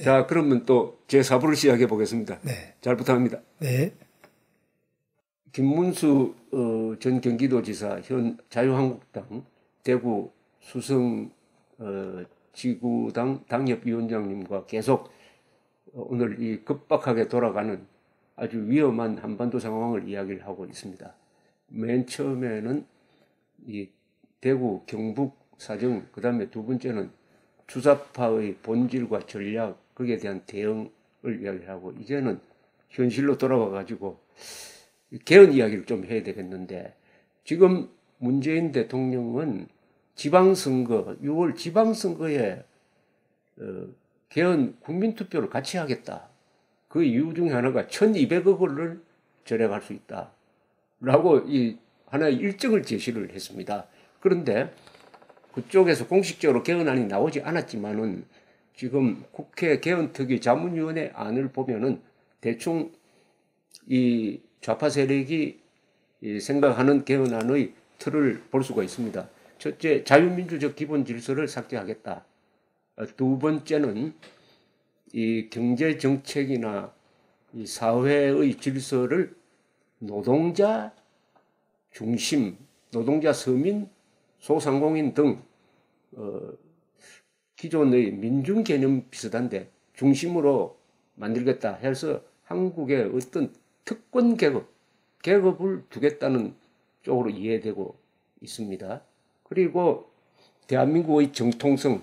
자, 그러면 또 제4부를 시작해 보겠습니다. 네. 잘 부탁합니다. 네. 김문수 전 경기도지사, 현 자유한국당 대구 수성 지구당 당협위원장님과 계속 오늘 이 급박하게 돌아가는 아주 위험한 한반도 상황을 이야기를 하고 있습니다. 맨 처음에는 이 대구 경북 사정, 그 다음에 두 번째는 주사파의 본질과 전략, 거기에 대한 대응을 이야기하고, 이제는 현실로 돌아와 가지고 개헌 이야기를 좀 해야 되겠는데, 지금 문재인 대통령은 지방선거, 6월 지방선거에 개헌 국민투표를 같이 하겠다. 그 이유 중에 하나가 1,200억 원을 절약할 수 있다. 라고 이 하나의 일정을 제시를 했습니다. 그런데 그쪽에서 공식적으로 개헌안이 나오지 않았지만은 지금 국회 개헌특위 자문위원회 안을 보면은 대충 이 좌파 세력이 생각하는 개헌안의 틀을 볼 수가 있습니다. 첫째, 자유민주적 기본 질서를 삭제하겠다. 두 번째는 이 경제 정책이나 이 사회의 질서를 노동자 중심, 노동자 서민, 소상공인 등 기존의 민중 개념 비슷한데 중심으로 만들겠다 해서 한국의 어떤 특권 계급을 두겠다는 쪽으로 이해되고 있습니다. 그리고 대한민국의 정통성을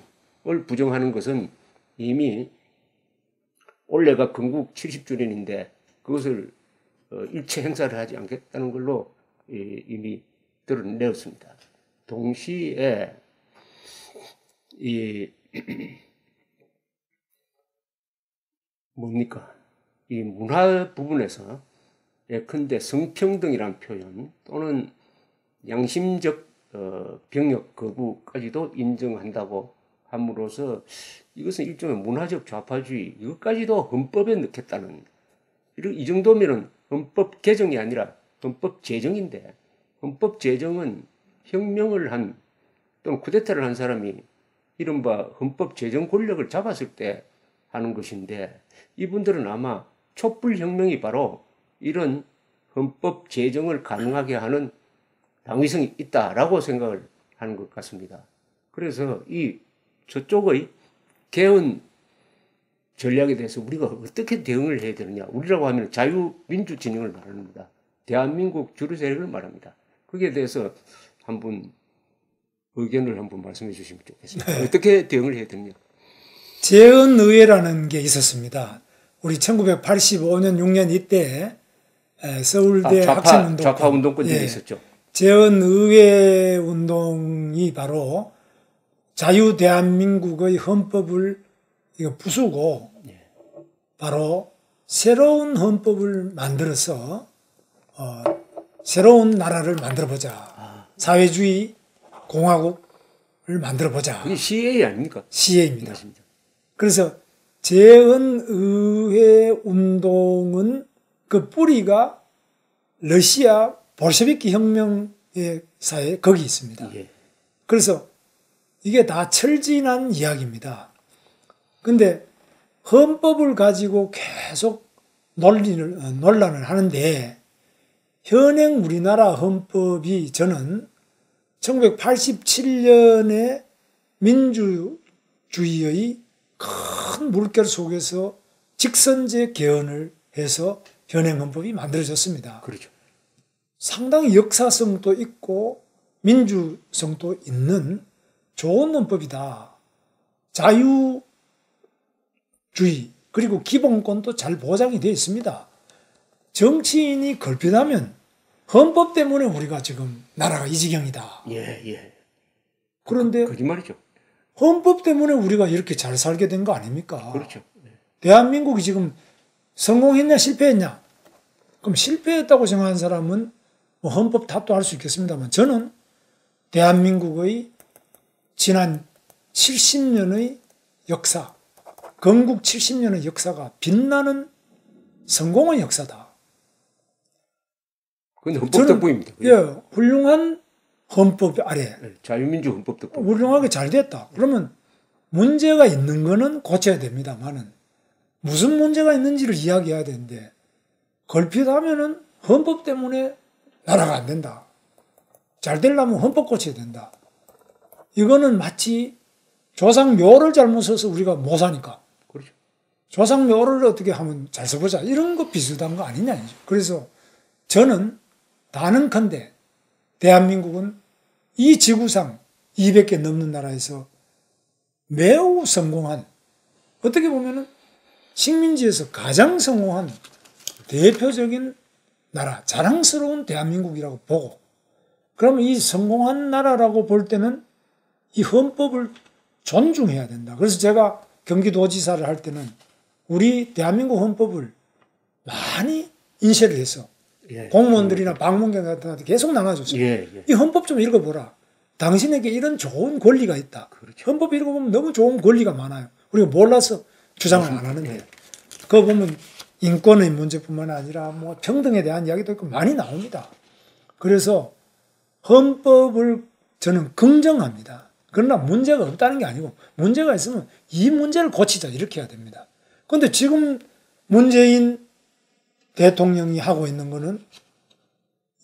부정하는 것은 이미 올해가 건국 70주년인데 그것을 일체 행사를 하지 않겠다는 걸로 이미 드러내었습니다. 동시에 이 뭡니까? 이 문화 부분에서 예컨대 성평등이란 표현 또는 양심적 병역 거부까지도 인정한다고 함으로써 이것은 일종의 문화적 좌파주의, 이것까지도 헌법에 넣겠다는, 이 정도면은 헌법 개정이 아니라 헌법 제정인데, 헌법 제정은 혁명을 한 또는 쿠데타를 한 사람이 이른바 헌법 제정 권력을 잡았을 때 하는 것인데, 이분들은 아마 촛불혁명이 바로 이런 헌법 제정을 가능하게 하는 당위성이 있다라고 생각을 하는 것 같습니다. 그래서 이 저쪽의 개헌 전략에 대해서 우리가 어떻게 대응을 해야 되느냐. 우리라고 하면 자유민주 진영을 말합니다. 대한민국 주류 세력을 말합니다. 거기에 대해서 한번 의견을 한번 말씀해 주시면 좋겠습니다. 네. 어떻게 대응을 해야 되느냐. 재헌의회라는 게 있었습니다. 우리 1985년 6년 이때 서울대 학생운동, 좌파 운동권들이 있었죠. 재헌의회 운동이 바로 자유 대한민국의 헌법을 부수고 바로 새로운 헌법을 만들어서 새로운 나라를 만들어보자. 사회주의 공화국을 만들어보자. 그게 CA 아닙니까? CA입니다. 맞습니다. 그래서 재헌의회 운동은 그 뿌리가 러시아 볼셰비키 혁명의 사에 거기 있습니다. 예. 그래서 이게 다 철진한 이야기입니다. 근데 헌법을 가지고 계속 논란을 하는데 현행 우리나라 헌법이 저는 1987년에 민주주의의 큰 물결 속에서 직선제 개헌을 해서 현행 헌법이 만들어졌습니다. 그렇죠. 상당히 역사성도 있고 민주성도 있는 좋은 헌법이다. 자유주의 그리고 기본권도 잘 보장이 되어 있습니다. 정치인이 걸핏하면 헌법 때문에 우리가 지금 나라가 이 지경이다. 예. 그런데 거짓말이죠. 헌법 때문에 우리가 이렇게 잘 살게 된 거 아닙니까? 그렇죠. 대한민국이 지금 성공했냐 실패했냐? 그럼 실패했다고 생각하는 사람은 뭐 헌법 탓도 할 수 있겠습니다만 저는 대한민국의 지난 70년의 역사, 건국 70년의 역사가 빛나는 성공의 역사다. 그건 헌법 덕분입니다. 예, 훌륭한 헌법 아래 자유민주 헌법 덕분. 훌륭하게 잘 됐다. 그러면 문제가 있는 거는 고쳐야 됩니다만은 무슨 문제가 있는지를 이야기해야 되는데 걸핏하면은 헌법 때문에 나라가 안 된다. 잘 되려면 헌법 고쳐야 된다. 이거는 마치 조상 묘를 잘못 써서 우리가 못 사니까. 그렇죠. 조상 묘를 어떻게 하면 잘 써보자. 이런 거 비슷한 거 아니냐. 그래서 저는 단언컨대 대한민국은 이 지구상 200개 넘는 나라에서 매우 성공한, 어떻게 보면은 식민지에서 가장 성공한 대표적인 나라, 자랑스러운 대한민국이라고 보고, 그러면 이 성공한 나라라고 볼 때는 이 헌법을 존중해야 된다. 그래서 제가 경기도지사를 할 때는 우리 대한민국 헌법을 많이 인쇄를 해서 예. 공무원들이나 방문객 같은 데한테 계속 나눠줬어요. 예, 예. 이 헌법 좀 읽어보라. 당신에게 이런 좋은 권리가 있다. 그렇죠. 헌법 읽어보면 너무 좋은 권리가 많아요. 우리가 몰라서 주장을 안 하는데. 예. 그거 보면 인권의 문제뿐만 아니라 뭐 평등에 대한 이야기도 있고 많이 나옵니다. 그래서 헌법을 저는 긍정합니다. 그러나 문제가 없다는 게 아니고 문제가 있으면 이 문제를 고치자 이렇게 해야 됩니다. 그런데 지금 문재인 대통령이 하고 있는 거는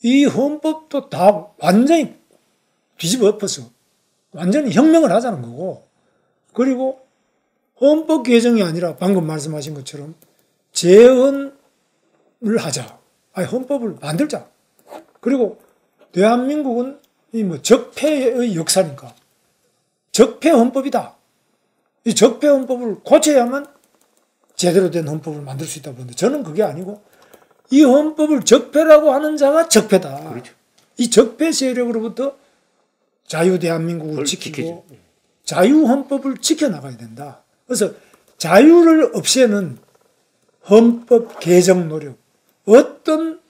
이 헌법도 다 완전히 뒤집어 엎어서 완전히 혁명을 하자는 거고, 그리고 헌법 개정이 아니라 방금 말씀하신 것처럼 재헌을 하자. 아니, 헌법을 만들자. 그리고 대한민국은 이 뭐 적폐의 역사니까 적폐 헌법이다. 이 적폐 헌법을 고쳐야만 제대로 된 헌법을 만들 수 있다고 보는데 저는 그게 아니고 이 헌법을 적폐라고 하는 자가 적폐다. 그렇죠. 이 적폐 세력으로부터 자유 대한민국을 지키고 지키죠. 자유 헌법을 지켜나가야 된다. 그래서 자유를 없애는 헌법 개정 노력, 어떤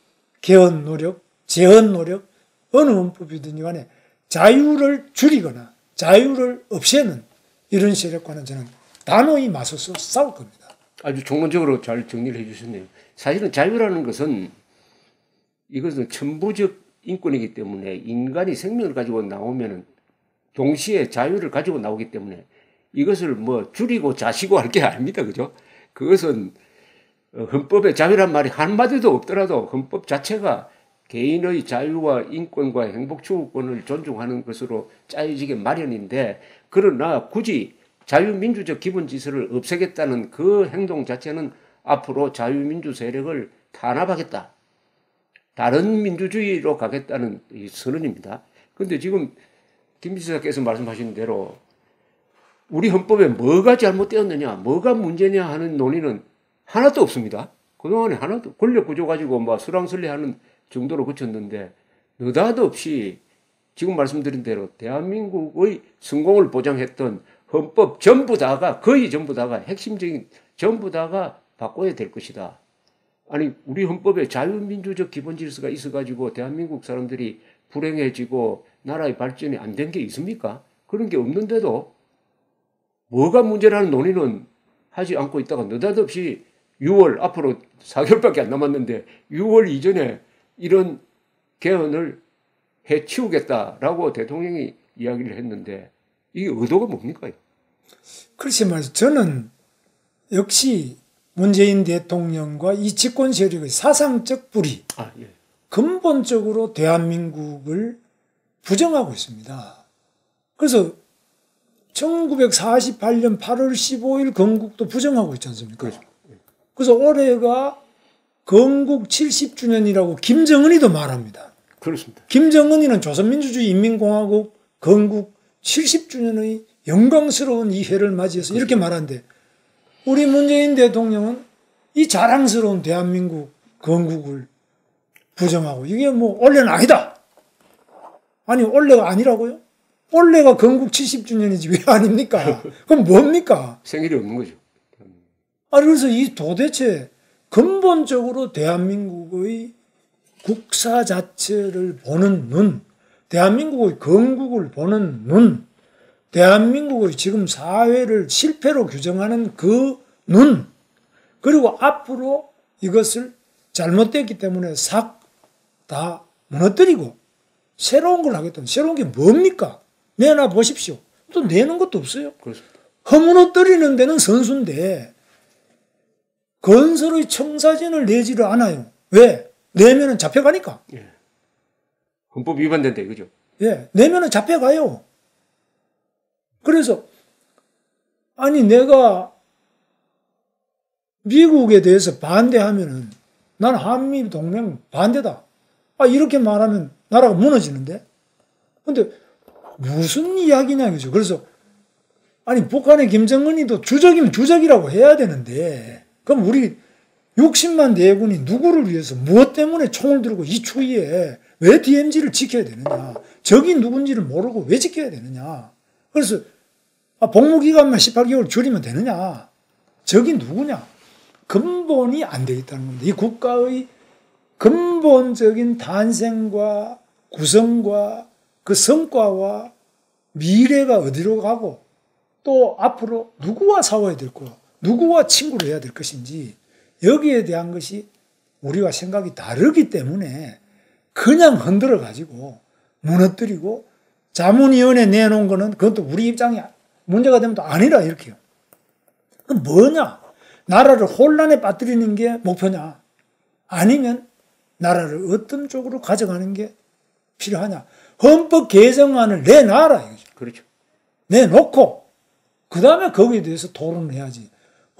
개헌 노력, 재헌 노력, 어느 헌법이든 간에 자유를 줄이거나 자유를 없애는 이런 세력과는 저는 단호히 맞서서 싸울 겁니다. 아주 종론적으로 잘 정리를 해주셨네요. 사실은 자유라는 것은 이것은 천부적 인권이기 때문에 인간이 생명을 가지고 나오면은 동시에 자유를 가지고 나오기 때문에 이것을 뭐 줄이고 자시고 할 게 아닙니다. 그죠? 그것은 헌법에 자유란 말이 한마디도 없더라도 헌법 자체가 개인의 자유와 인권과 행복 추구권을 존중하는 것으로 짜여지게 마련인데, 그러나 굳이 자유민주적 기본 질서를 없애겠다는 그 행동 자체는 앞으로 자유민주 세력을 탄압하겠다, 다른 민주주의로 가겠다는 이 선언입니다. 그런데 지금 김 지사께서 말씀하신 대로 우리 헌법에 뭐가 잘못되었느냐, 뭐가 문제냐 하는 논의는 하나도 없습니다. 그동안에 하나도, 권력 구조 가지고 뭐 수랑설레하는 정도로 그쳤는데 느닷없이 지금 말씀드린 대로 대한민국의 성공을 보장했던 헌법 전부 다가, 거의 전부 다가, 핵심적인 전부 다가 바꿔야 될 것이다. 아니, 우리 헌법에 자유민주적 기본 질서가 있어가지고 대한민국 사람들이 불행해지고 나라의 발전이 안 된 게 있습니까? 그런 게 없는데도 뭐가 문제라는 논의는 하지 않고 있다가 느닷없이 6월, 앞으로 4개월밖에 안 남았는데 6월 이전에 이런 개헌을 해치우겠다라고 대통령이 이야기를 했는데 이게 의도가 뭡니까? 글쎄 말이죠. 저는 역시 문재인 대통령과 이 집권 세력의 사상적 뿌리, 예. 근본적으로 대한민국을 부정하고 있습니다. 그래서 1948년 8월 15일 건국도 부정하고 있지 않습니까? 그렇죠. 그래서 올해가 건국 70주년이라고 김정은이도 말합니다. 그렇습니다. 김정은이는 조선민주주의 인민공화국 건국 70주년의 영광스러운 이 해를 맞이해서 이렇게 말하는데, 우리 문재인 대통령은 이 자랑스러운 대한민국 건국을 부정하고, 이게 뭐 원래는 아니다. 아니, 원래가 아니라고요? 원래가 건국 70주년이지 왜 아닙니까? 그럼 뭡니까? 생일이 없는 거죠. 그래서 이 도대체 근본적으로 대한민국의 국사 자체를 보는 눈, 대한민국의 건국을 보는 눈, 대한민국의 지금 사회를 실패로 규정하는 그 눈, 그리고 앞으로 이것을 잘못됐기 때문에 싹 다 무너뜨리고 새로운 걸 하겠다는, 새로운 게 뭡니까? 내놔 보십시오. 또 내는 것도 없어요. 그렇습니다. 허무너뜨리는 데는 선수인데 건설의 청사진을 내지를 않아요. 왜? 내면은 잡혀가니까. 예. 헌법 위반된다 이거죠. 예, 내면은 잡혀가요. 그래서 아니 내가 미국에 대해서 반대하면은 난 한미 동맹 반대다. 아 이렇게 말하면 나라가 무너지는데. 근데 무슨 이야기냐 이거죠. 그래서 아니 북한의 김정은이도 주적이면 주적이라고 해야 되는데 그럼 우리 60만 대군이 누구를 위해서 무엇 때문에 총을 들고 이 추위에 왜 DMZ를 지켜야 되느냐. 적이 누군지를 모르고 왜 지켜야 되느냐. 그래서 복무기간만 18개월 줄이면 되느냐. 적이 누구냐. 근본이 안 돼 있다는 겁니다. 이 국가의 근본적인 탄생과 구성과 그 성과와 미래가 어디로 가고 또 앞으로 누구와 싸워야 될 거, 누구와 친구를 해야 될 것인지 여기에 대한 것이 우리와 생각이 다르기 때문에 그냥 흔들어 가지고 무너뜨리고 자문위원회 내놓은 거는 그것도 우리 입장이 문제가 되면 또 아니라 이렇게요. 그럼 뭐냐? 나라를 혼란에 빠뜨리는 게 목표냐? 아니면 나라를 어떤 쪽으로 가져가는 게 필요하냐? 헌법 개정안을 내놔라 이거죠. 그렇죠. 내놓고 그 다음에 거기에 대해서 토론을 해야지.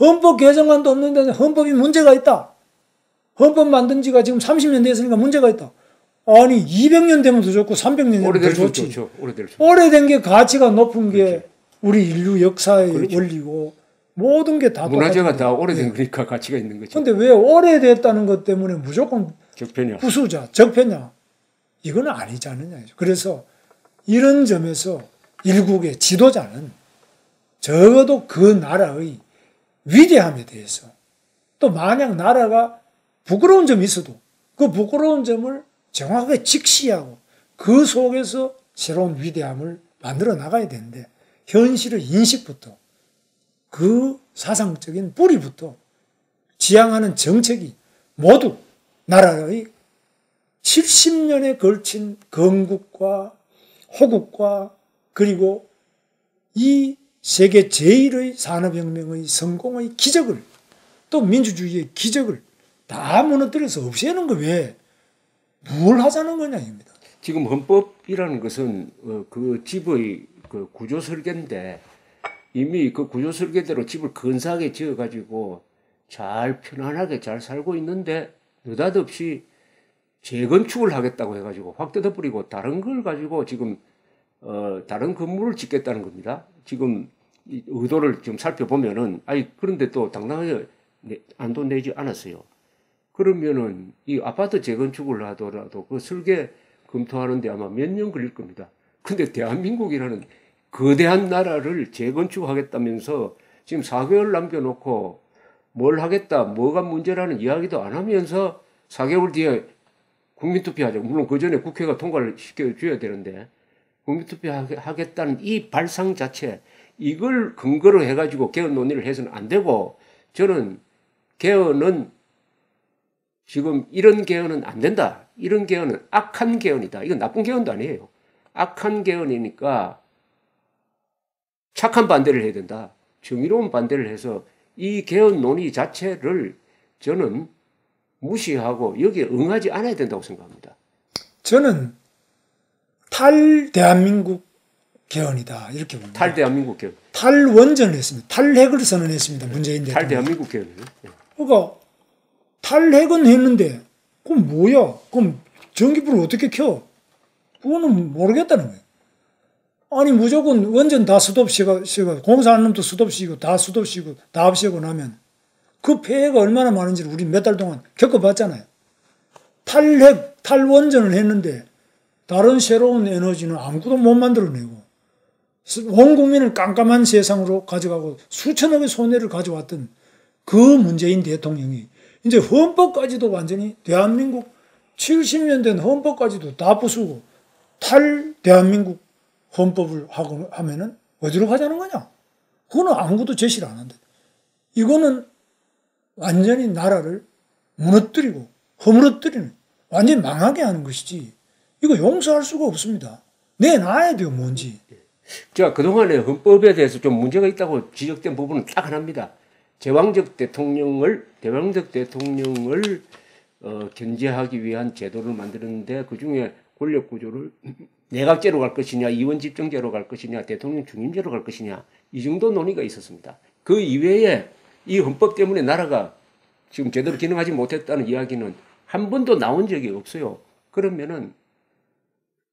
헌법 개정안도 없는데 헌법이 문제가 있다. 헌법 만든 지가 지금 30년 됐으니까 문제가 있다. 아니 200년 되면 더 좋고 300년 되면 더 좋지. 좋죠. 오래된 게 가치가 높은 게 그렇죠. 우리 인류 역사의 그렇죠. 원리고 모든 게 다 문화재가 다 오래된 거니까 가치가 있는 거죠. 근데 왜 오래됐다는 것 때문에 무조건 적폐냐. 부수자, 적폐냐. 이건 아니지 않느냐. 그래서 이런 점에서 일국의 지도자는 적어도 그 나라의 위대함에 대해서 또 만약 나라가 부끄러운 점이 있어도 그 부끄러운 점을 정확하게 직시하고 그 속에서 새로운 위대함을 만들어 나가야 되는데 현실의 인식부터 그 사상적인 뿌리부터 지향하는 정책이 모두 나라의 70년에 걸친 건국과 호국과 그리고 이 세계 제1의 산업혁명의 성공의 기적을 또 민주주의의 기적을 다 무너뜨려서 없애는 거 왜 뭘 하자는 거냐 입니다. 지금 헌법이라는 것은 그 집의 그 구조 설계인데 이미 그 구조 설계대로 집을 근사하게 지어가지고 잘 편안하게 잘 살고 있는데 느닷없이 재건축을 하겠다고 해가지고 확 뜯어버리고 다른 걸 가지고 지금 다른 건물을 짓겠다는 겁니다. 지금 이 의도를 좀 살펴보면은 그런데 또 당당하게 안도 내지 않았어요. 그러면은 이 아파트 재건축을 하더라도 그 설계 검토하는데 아마 몇 년 걸릴 겁니다. 근데 대한민국이라는 거대한 나라를 재건축하겠다면서 지금 4개월 남겨놓고 뭘 하겠다, 뭐가 문제라는 이야기도 안 하면서 4개월 뒤에 국민투표하자. 물론 그 전에 국회가 통과를 시켜줘야 되는데 국민투표하겠다는 이 발상 자체 이걸 근거로 해가지고 개헌 논의를 해서는 안 되고 저는 개헌은 지금 이런 개헌은 안 된다. 이런 개헌은 악한 개헌이다. 이건 나쁜 개헌도 아니에요. 악한 개헌이니까 착한 반대를 해야 된다. 정의로운 반대를 해서 이 개헌 논의 자체를 저는 무시하고 여기에 응하지 않아야 된다고 생각합니다. 저는 탈 대한민국 개헌이다 이렇게 봅니다. 탈 대한민국 개헌. 탈원전을 했습니다. 탈핵을 선언했습니다. 문재인 대통령. 탈 대한민국 개헌이요. 그러니까 탈핵은 했는데 그럼 뭐야? 그럼 전기불을 어떻게 켜? 그거는 모르겠다는 거예요. 아니 무조건 원전 다 스톱시고 공사하는 놈도 스톱시고 다 스톱시고 다 없애고 나면 그 폐해가 얼마나 많은지를 우리 몇 달 동안 겪어봤잖아요. 탈핵, 탈원전을 했는데 다른 새로운 에너지는 아무것도 못 만들어내고 온 국민을 깜깜한 세상으로 가져가고 수천억의 손해를 가져왔던 그 문재인 대통령이 이제 헌법까지도 완전히 대한민국 70년 된 헌법까지도 다 부수고 탈 대한민국 헌법을 하고 하면은 어디로 가자는 거냐? 그거는 아무것도 제시를 안 한다. 이거는 완전히 나라를 무너뜨리고 허물어뜨리는 완전히 망하게 하는 것이지 이거 용서할 수가 없습니다. 내놔야 돼요 뭔지. 자, 그동안에 헌법에 대해서 좀 문제가 있다고 지적된 부분은 딱 하나입니다. 제왕적 대통령을 견제하기 위한 제도를 만드는데 그중에 권력 구조를 내각제로 갈 것이냐, 이원 집정제로 갈 것이냐, 대통령 중임제로 갈 것이냐, 이 정도 논의가 있었습니다. 그 이외에 이 헌법 때문에 나라가 지금 제대로 기능하지 못했다는 이야기는 한 번도 나온 적이 없어요. 그러면은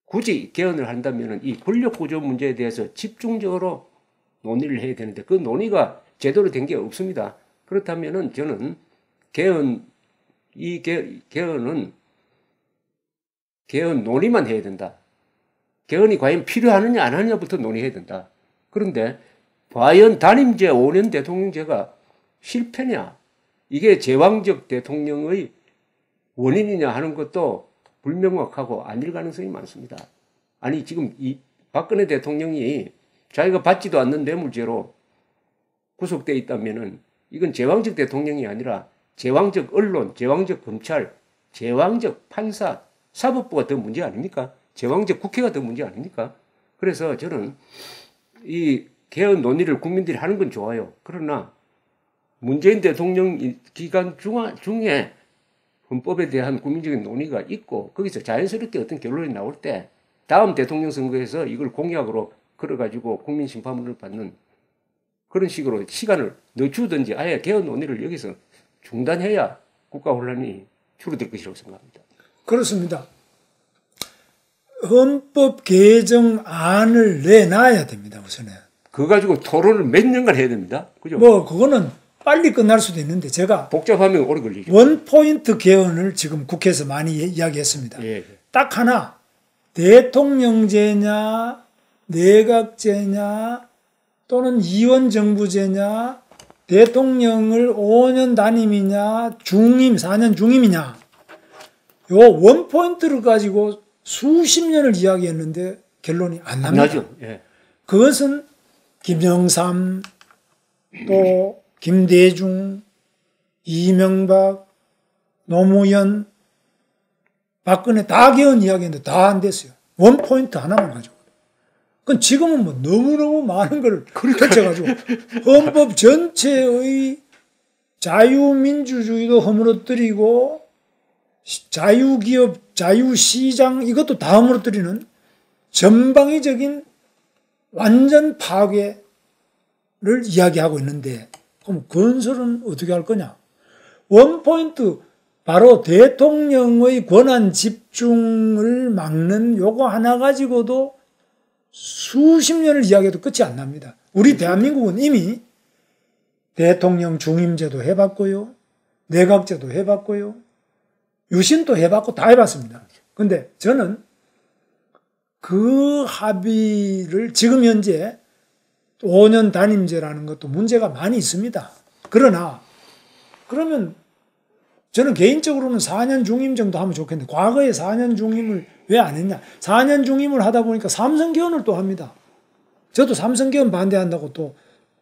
굳이 개헌을 한다면은 이 권력 구조 문제에 대해서 집중적으로 논의를 해야 되는데 그 논의가 제대로 된 게 없습니다. 그렇다면은 저는 개헌은 개헌 논의만 해야 된다. 개헌이 과연 필요하느냐 안 하느냐부터 논의해야 된다. 그런데 과연 단임제 5년 대통령제가 실패냐, 이게 제왕적 대통령의 원인이냐 하는 것도 불명확하고 아닐 가능성이 많습니다. 아니 지금 이 박근혜 대통령이 자기가 받지도 않는 뇌물죄로 구속돼 있다면은 이건 제왕적 대통령이 아니라 제왕적 언론, 제왕적 검찰, 제왕적 판사, 사법부가 더 문제 아닙니까? 제왕적 국회가 더 문제 아닙니까? 그래서 저는 이 개헌 논의를 국민들이 하는 건 좋아요. 그러나 문재인 대통령 기간 중에 헌법에 대한 국민적인 논의가 있고 거기서 자연스럽게 어떤 결론이 나올 때 다음 대통령 선거에서 이걸 공약으로 걸어가지고 국민 심판을 받는 그런 식으로 시간을 늦추든지 아예 개헌 논의를 여기서 중단해야 국가 혼란이 줄어들 것이라고 생각합니다. 그렇습니다. 헌법 개정안을 내놔야 됩니다. 우선은. 그거 가지고 토론을 몇 년간 해야 됩니다. 그죠? 뭐 그거는 빨리 끝날 수도 있는데 제가 복잡하면 오래 걸리죠. 원포인트 개헌을 지금 국회에서 많이 이야기했습니다. 예. 딱 하나, 대통령제냐 내각제냐 또는 이원정부제냐 대통령을 5년 단임이냐 중임 4년 중임이냐 요 원포인트를 가지고 수십 년을 이야기했는데 결론이 안 납니다. 나죠. 예. 그것은 김영삼 또 김대중 이명박 노무현 박근혜 다 개헌 이야기했는데 다 안 됐어요. 원포인트 하나만 가지고. 그건 지금은 뭐 너무너무 많은 걸 펼쳐가지고 헌법 전체의 자유민주주의도 허물어뜨리고 자유기업, 자유시장 이것도 다 허물어뜨리는 전방위적인 완전 파괴를 이야기하고 있는데 그럼 건설은 어떻게 할 거냐? 원포인트 바로 대통령의 권한 집중을 막는 요거 하나 가지고도 수십 년을 이야기해도 끝이 안 납니다. 우리 대한민국은 이미 대통령 중임제도 해봤고요. 내각제도 해봤고요. 유신도 해봤고 다 해봤습니다. 근데 저는 그 합의를 지금 현재 5년 단임제라는 것도 문제가 많이 있습니다. 그러나 그러면 저는 개인적으로는 4년 중임 정도 하면 좋겠는데 과거에 4년 중임을 왜 안 했냐. 4년 중임을 하다 보니까 삼성개헌을 또 합니다. 저도 삼성개헌 반대한다고 또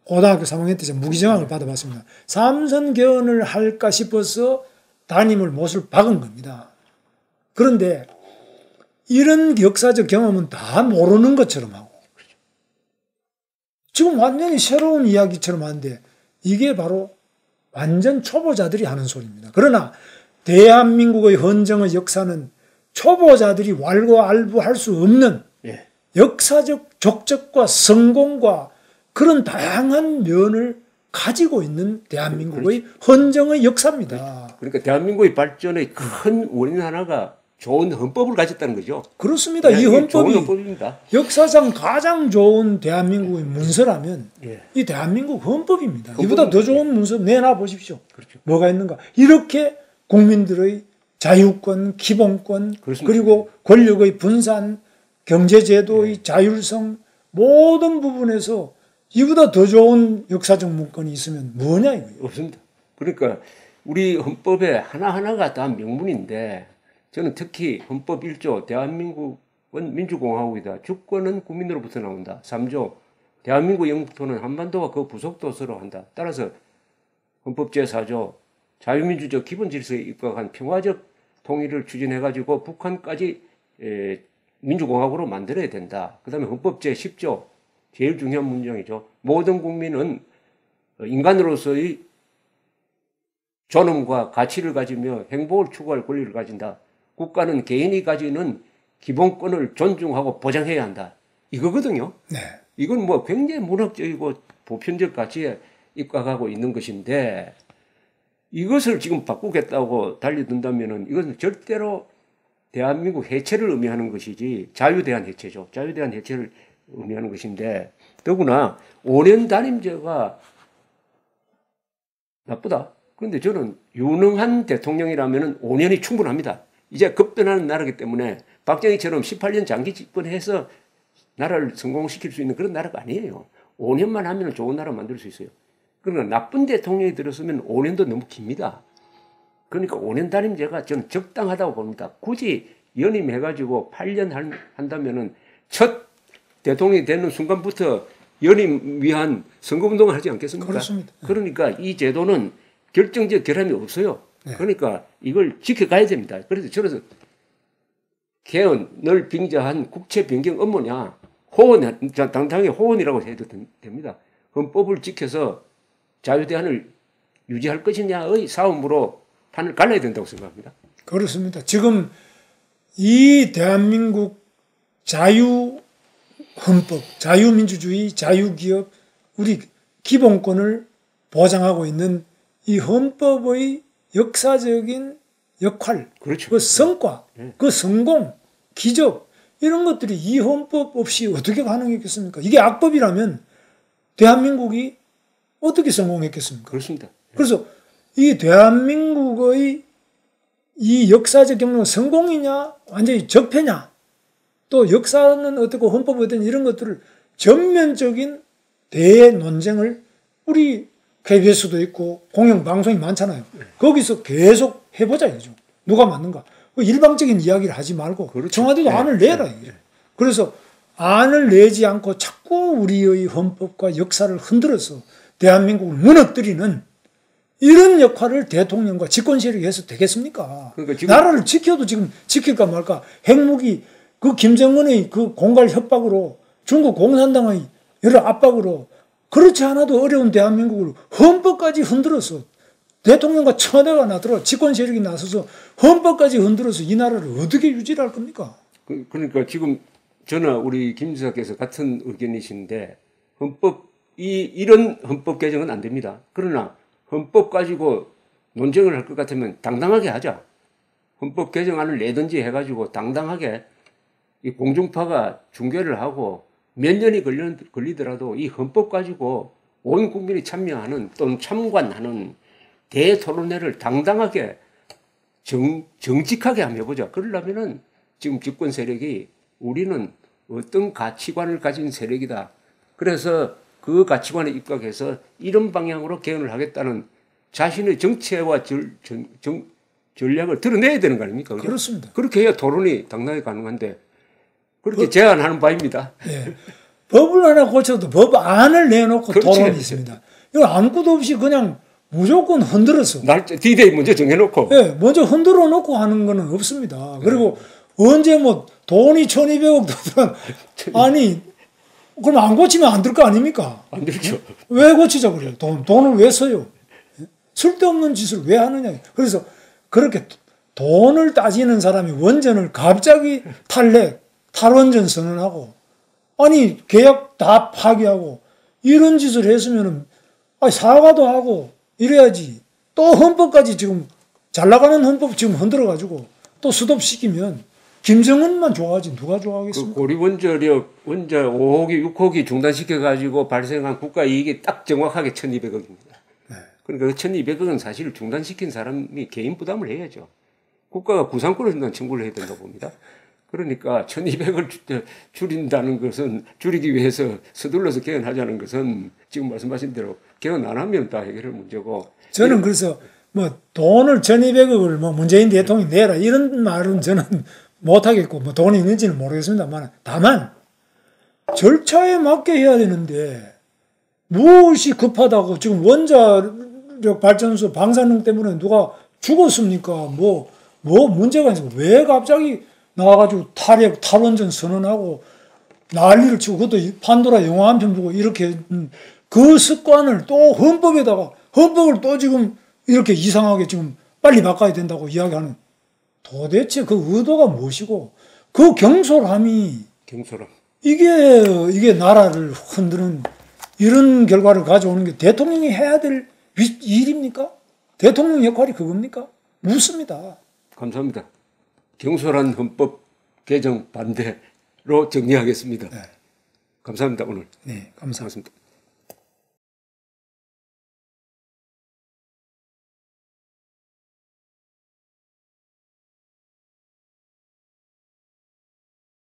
고등학교 3학년 때 제가 무기정학을 받아봤습니다. 삼성개헌을 할까 싶어서 단임을 못을 박은 겁니다. 그런데 이런 역사적 경험은 다 모르는 것처럼 하고 지금 완전히 새로운 이야기처럼 하는데 이게 바로 완전 초보자들이 하는 소리입니다. 그러나 대한민국의 헌정의 역사는 초보자들이 왈가왈부할 수 없는 역사적 족적과 성공과 그런 다양한 면을 가지고 있는 대한민국의 헌정의 역사입니다. 그러니까 대한민국의 발전의 큰 원인 하나가 좋은 헌법을 가졌다는 거죠. 그렇습니다. 이 헌법이 좋은 헌법입니다. 역사상 가장 좋은 대한민국의 문서라면 이 대한민국 헌법입니다. 이보다 더 좋은 문서 내놔 보십시오. 그렇죠. 뭐가 있는가. 이렇게 국민들의 자유권, 기본권 그렇습니다. 그리고 권력의 분산, 경제제도의 자율성 모든 부분에서 이보다 더 좋은 역사적 문건이 있으면 뭐냐 이거예요. 없습니다. 그러니까 우리 헌법에 하나하나가 다 명문인데 저는 특히 헌법 1조 대한민국은 민주공화국이다. 주권은 국민으로부터 나온다. 3조 대한민국 영토는 한반도와 그 부속도서로 한다. 따라서 헌법 제4조 자유민주적 기본질서에 입각한 평화적 통일을 추진해가지고 북한까지 민주공화국으로 만들어야 된다. 그 다음에 헌법 제10조 제일 중요한 문장이죠. 모든 국민은 인간으로서의 존엄과 가치를 가지며 행복을 추구할 권리를 가진다. 국가는 개인이 가지는 기본권을 존중하고 보장해야 한다. 이거거든요. 네. 이건 뭐 굉장히 문학적이고 보편적 가치에 입각하고 있는 것인데 이것을 지금 바꾸겠다고 달려든다면은 이것은 절대로 대한민국 해체를 의미하는 것이지 자유에 대한 해체죠. 자유에 대한 해체를 의미하는 것인데 더구나 5년 단임제가 나쁘다. 그런데 저는 유능한 대통령이라면 5년이 충분합니다. 이제 급변하는 나라이기 때문에 박정희처럼 18년 장기 집권해서 나라를 성공시킬 수 있는 그런 나라가 아니에요. 5년만 하면 좋은 나라 만들 수 있어요. 그러나 나쁜 대통령이 들었으면 5년도 너무 깁니다. 그러니까 5년 단임제가 저는 적당하다고 봅니다. 굳이 연임해가지고 8년 한다면은 첫 대통령이 되는 순간부터 연임 위한 선거운동을 하지 않겠습니까? 그렇습니다. 그러니까 이 제도는 결정적 결함이 없어요. 네. 그러니까 이걸 지켜가야 됩니다. 그래서 저는 개헌, 늘 빙자한 국채 변경 업무냐, 호언, 당당하게 호언이라고 해도 됩니다. 헌법을 지켜서 자유대안을 유지할 것이냐의 싸움으로 판을 갈라야 된다고 생각합니다. 그렇습니다. 지금 이 대한민국 자유헌법, 자유민주주의, 자유기업, 우리 기본권을 보장하고 있는 이 헌법의 역사적인 역할, 그렇죠. 그 성과, 네. 그 성공, 기적 이런 것들이 이 헌법 없이 어떻게 가능했겠습니까? 이게 악법이라면 대한민국이 어떻게 성공했겠습니까? 그렇습니다. 그래서 이 대한민국의 이 역사적 경로는 성공이냐 완전히 적폐냐 또 역사는 어떻고 헌법은 어떤 이런 것들을 전면적인 대논쟁을 우리 KBS도 있고 공영방송이 많잖아요. 거기서 계속 해보자 이거죠. 누가 맞는가. 일방적인 이야기를 하지 말고 그렇죠. 청와대도 네. 안을 내라. 네. 그래서 안을 내지 않고 자꾸 우리의 헌법과 역사를 흔들어서 대한민국을 무너뜨리는 이런 역할을 대통령과 집권 세력이 해서 되겠습니까? 그러니까 지금 나라를 지켜도 지금 지킬까 말까 핵무기 그 김정은의 그 공갈 협박으로 중국 공산당의 여러 압박으로 그렇지 않아도 어려운 대한민국을 헌법까지 흔들어서 대통령과 청와대가 나들어 집권 세력이 나서서 헌법까지 흔들어서 이 나라를 어떻게 유지를 할 겁니까? 그러니까 지금 저나 우리 김 지사께서 같은 의견이신데 이런 헌법 개정은 안 됩니다. 그러나 헌법 가지고 논쟁을 할 것 같으면 당당하게 하자. 헌법 개정안을 내든지 해가지고 당당하게 이 공중파가 중계를 하고 몇 년이 걸리더라도 이 헌법 가지고 온 국민이 참여하는 또는 참관하는 대토론회를 당당하게 정직하게 한번 해보자. 그러려면은 지금 집권 세력이 우리는 어떤 가치관을 가진 세력이다. 그래서 그 가치관에 입각해서 이런 방향으로 개헌을 하겠다는 자신의 정체와 전략을 드러내야 되는 거 아닙니까? 그죠? 그렇습니다. 그렇게 해야 토론이 당당히 가능한데 그렇게 제안하는 바입니다. 예. 법을 하나 고쳐도 법안을 내놓고 그렇지. 토론이 있습니다. 이거 아무것도 없이 그냥 무조건 흔들어서 D-Day 먼저 정해놓고 예, 먼저 흔들어 놓고 하는 거는 없습니다. 그리고 언제 뭐 돈이 1,200억 들어 아니 그럼 안 고치면 안 될 거 아닙니까? 안 되죠. 왜 고치자 그래요? 돈을 왜 써요? 쓸데없는 짓을 왜 하느냐. 그래서 그렇게 돈을 따지는 사람이 원전을 갑자기 탈원전 선언하고 아니 계약 다 파기하고 이런 짓을 했으면은 사과도 하고 이래야지. 또 헌법까지 지금 잘 나가는 헌법 지금 흔들어가지고 또 스톱시키면 김정은만 좋아하지 누가 그 좋아하겠습니까? 고리원자력 원자 5호기, 6호기 중단시켜가지고 발생한 국가 이익이 딱 정확하게 1,200억입니다. 네. 그러니까 그 1,200억은 사실 중단시킨 사람이 개인 부담을 해야죠. 국가가 구상권을 준다는 청구를 해야 된다고 봅니다. 그러니까 1,200을 줄인다는 것은 줄이기 위해서 서둘러서 개헌하자는 것은 지금 말씀하신 대로 개헌 안 하면 다 해결할 문제고. 저는 그래서 뭐 돈을 1,200억을 뭐 문재인 대통령이 내라 이런 말은 저는 못하겠고 뭐 돈이 있는지는 모르겠습니다만 다만 절차에 맞게 해야 되는데 무엇이 급하다고 지금 원자력 발전소 방사능 때문에 누가 죽었습니까? 뭐 문제가 있어. 왜 갑자기 나와가지고 탈원전 선언하고 난리를 치고 그것도 판도라 영화 한 편 보고 이렇게 그 습관을 또 헌법을 또 지금 이렇게 이상하게 지금 빨리 바꿔야 된다고 이야기하는 도대체 그 의도가 무엇이고 그 경솔함이 경솔함. 이게 나라를 흔드는 이런 결과를 가져오는 게 대통령이 해야 될 일입니까? 대통령 역할이 그겁니까? 묻습니다. 감사합니다. 경솔한 헌법 개정 반대로 정리하겠습니다. 네. 감사합니다. 오늘. 네, 감사합니다. 고맙습니다.